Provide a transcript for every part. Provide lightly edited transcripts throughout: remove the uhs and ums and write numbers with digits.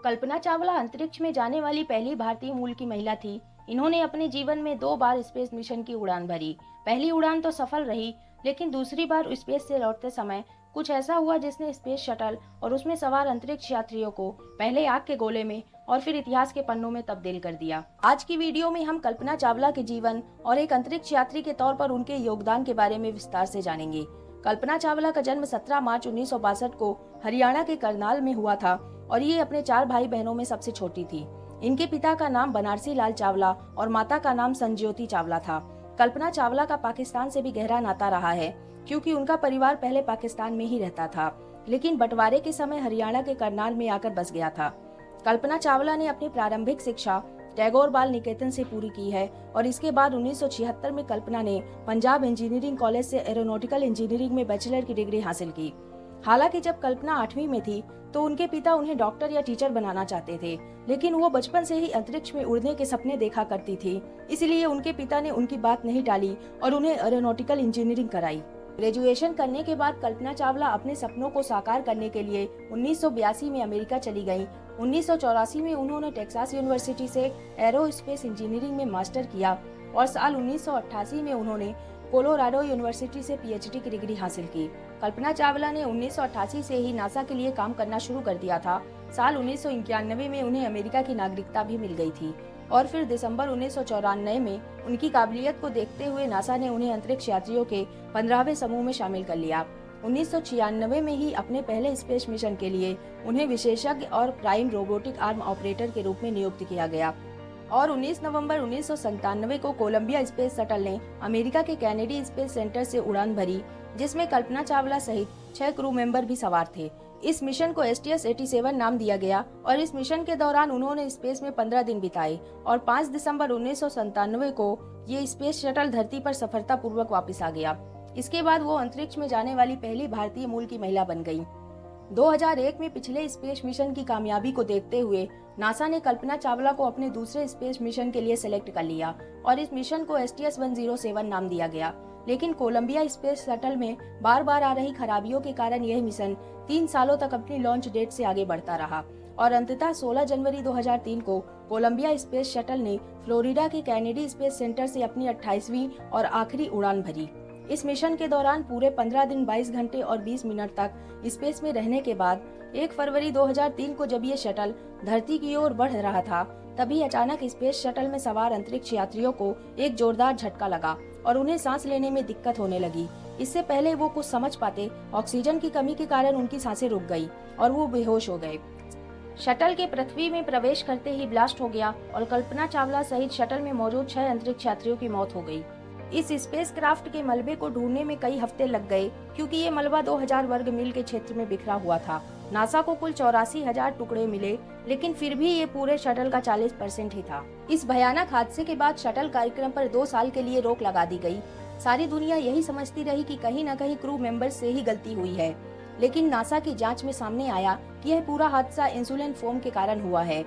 कल्पना चावला अंतरिक्ष में जाने वाली पहली भारतीय मूल की महिला थी। इन्होंने अपने जीवन में 2 बार स्पेस मिशन की उड़ान भरी। पहली उड़ान तो सफल रही, लेकिन दूसरी बार स्पेस से लौटते समय कुछ ऐसा हुआ जिसने स्पेस शटल और उसमें सवार अंतरिक्ष यात्रियों को पहले आग के गोले में और फिर इतिहास के पन्नों में तब्दील कर दिया। आज की वीडियो में हम कल्पना चावला के जीवन और एक अंतरिक्ष यात्री के तौर पर उनके योगदान के बारे में विस्तार से जानेंगे। कल्पना चावला का जन्म 17 मार्च 1962 को हरियाणा के करनाल में हुआ था और ये अपने 4 भाई बहनों में सबसे छोटी थी। इनके पिता का नाम बनारसी लाल चावला और माता का नाम संज्योति चावला था। कल्पना चावला का पाकिस्तान से भी गहरा नाता रहा है, क्योंकि उनका परिवार पहले पाकिस्तान में ही रहता था, लेकिन बंटवारे के समय हरियाणा के करनाल में आकर बस गया था। कल्पना चावला ने अपनी प्रारंभिक शिक्षा टैगोर बाल निकेतन से पूरी की है और इसके बाद 1976 में कल्पना ने पंजाब इंजीनियरिंग कॉलेज से एरोनॉटिकल इंजीनियरिंग में बैचलर की डिग्री हासिल की। हालांकि जब कल्पना 8वीं में थी तो उनके पिता उन्हें डॉक्टर या टीचर बनाना चाहते थे, लेकिन वो बचपन से ही अंतरिक्ष में उड़ने के सपने देखा करती थी। इसलिए उनके पिता ने उनकी बात नहीं टाली और उन्हें एरोनॉटिकल इंजीनियरिंग कराई। ग्रेजुएशन करने के बाद कल्पना चावला अपने सपनों को साकार करने के लिए 1982 में अमेरिका चली गईं। 1984 में उन्होंने टेक्सास यूनिवर्सिटी से एरोस्पेस इंजीनियरिंग में मास्टर किया और साल 1988 में उन्होंने कोलोराडो यूनिवर्सिटी से पीएचडी की डिग्री हासिल की। कल्पना चावला ने 1988 से ही नासा के लिए काम करना शुरू कर दिया था। साल 1991 में उन्हें अमेरिका की नागरिकता भी मिल गई थी और फिर दिसंबर 1994 में उनकी काबिलियत को देखते हुए नासा ने उन्हें अंतरिक्ष यात्रियों के 15वें समूह में शामिल कर लिया। 1996 में ही अपने पहले स्पेस मिशन के लिए उन्हें विशेषज्ञ और प्राइम रोबोटिक आर्म ऑपरेटर के रूप में नियुक्त किया गया और 19 नवंबर 1997 को कोलंबिया स्पेस शटल ने अमेरिका के कैनेडी स्पेस सेंटर से उड़ान भरी, जिसमें कल्पना चावला सहित 6 क्रू मेंबर भी सवार थे। इस मिशन को STS-87 नाम दिया गया और इस मिशन के दौरान उन्होंने स्पेस में 15 दिन बिताए और 5 दिसंबर 1997 को ये स्पेस शटल धरती पर सफलतापूर्वक वापस आ गया। इसके बाद वो अंतरिक्ष में जाने वाली पहली भारतीय मूल की महिला बन गयी। 2001 में पिछले स्पेस मिशन की कामयाबी को देखते हुए नासा ने कल्पना चावला को अपने दूसरे स्पेस मिशन के लिए सिलेक्ट कर लिया और इस मिशन को STS-107 नाम दिया गया। लेकिन कोलंबिया स्पेस शटल में बार बार आ रही खराबियों के कारण यह मिशन 3 सालों तक अपनी लॉन्च डेट से आगे बढ़ता रहा और अंततः 16 जनवरी 2003 को कोलंबिया स्पेस शटल ने फ्लोरिडा के कैनेडी स्पेस सेंटर से अपनी 28वीं और आखिरी उड़ान भरी। इस मिशन के दौरान पूरे 15 दिन 22 घंटे और 20 मिनट तक स्पेस में रहने के बाद 1 फरवरी 2003 को जब ये शटल धरती की ओर बढ़ रहा था, तभी अचानक स्पेस शटल में सवार अंतरिक्ष यात्रियों को एक जोरदार झटका लगा और उन्हें सांस लेने में दिक्कत होने लगी। इससे पहले वो कुछ समझ पाते, ऑक्सीजन की कमी के कारण उनकी सांसें रुक गई और वो बेहोश हो गए। शटल के पृथ्वी में प्रवेश करते ही ब्लास्ट हो गया और कल्पना चावला सहित शटल में मौजूद 6 अंतरिक्ष यात्रियों की मौत हो गई। इस स्पेस क्राफ्ट के मलबे को ढूंढने में कई हफ्ते लग गए, क्योंकि ये मलबा 2000 वर्ग मील के क्षेत्र में बिखरा हुआ था। नासा को कुल 84,000 टुकड़े मिले, लेकिन फिर भी ये पूरे शटल का 40% ही था। इस भयानक हादसे के बाद शटल कार्यक्रम पर 2 साल के लिए रोक लगा दी गई। सारी दुनिया यही समझती रही कि कहीं न कहीं क्रू मेंबर्स से ही गलती हुई है, लेकिन नासा की जांच में सामने आया कि यह पूरा हादसा इंसुलिन फोम के कारण हुआ है।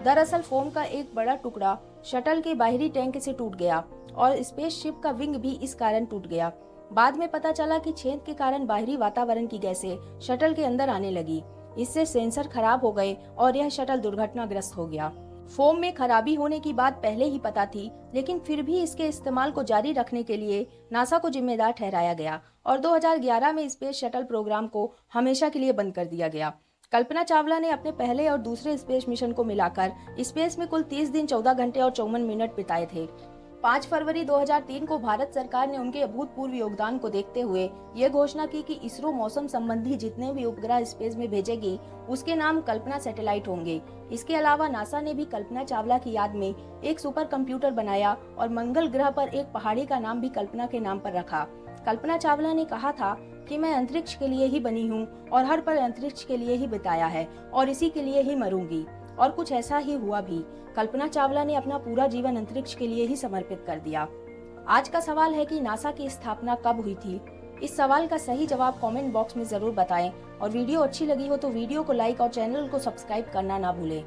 दरअसल फोम का एक बड़ा टुकड़ा शटल के बाहरी टैंक से टूट गया और स्पेसशिप का विंग भी इस कारण टूट गया। बाद में पता चला कि छेद के कारण बाहरी वातावरण की गैसें शटल के अंदर आने लगी। इससे सेंसर खराब हो गए और यह शटल दुर्घटनाग्रस्त हो गया। फोम में खराबी होने की बात पहले ही पता थी, लेकिन फिर भी इसके इस्तेमाल को जारी रखने के लिए नासा को जिम्मेदार ठहराया गया और 2011 में स्पेस शटल प्रोग्राम को हमेशा के लिए बंद कर दिया गया। कल्पना चावला ने अपने पहले और दूसरे स्पेस मिशन को मिलाकर स्पेस में कुल 30 दिन 14 घंटे और 54 मिनट बिताए थे। 5 फरवरी 2003 को भारत सरकार ने उनके अभूतपूर्व योगदान को देखते हुए ये घोषणा की कि इसरो मौसम संबंधी जितने भी उपग्रह स्पेस में भेजेगी उसके नाम कल्पना सैटेलाइट होंगे। इसके अलावा नासा ने भी कल्पना चावला की याद में एक सुपर कंप्यूटर बनाया और मंगल ग्रह पर एक पहाड़ी का नाम भी कल्पना के नाम पर रखा। कल्पना चावला ने कहा था कि मैं अंतरिक्ष के लिए ही बनी हूँ और हर पल अंतरिक्ष के लिए ही बिताया है और इसी के लिए ही मरूंगी, और कुछ ऐसा ही हुआ भी। कल्पना चावला ने अपना पूरा जीवन अंतरिक्ष के लिए ही समर्पित कर दिया। आज का सवाल है कि नासा की स्थापना कब हुई थी? इस सवाल का सही जवाब कमेंट बॉक्स में जरूर बताएं और वीडियो अच्छी लगी हो तो वीडियो को लाइक और चैनल को सब्सक्राइब करना ना भूलें।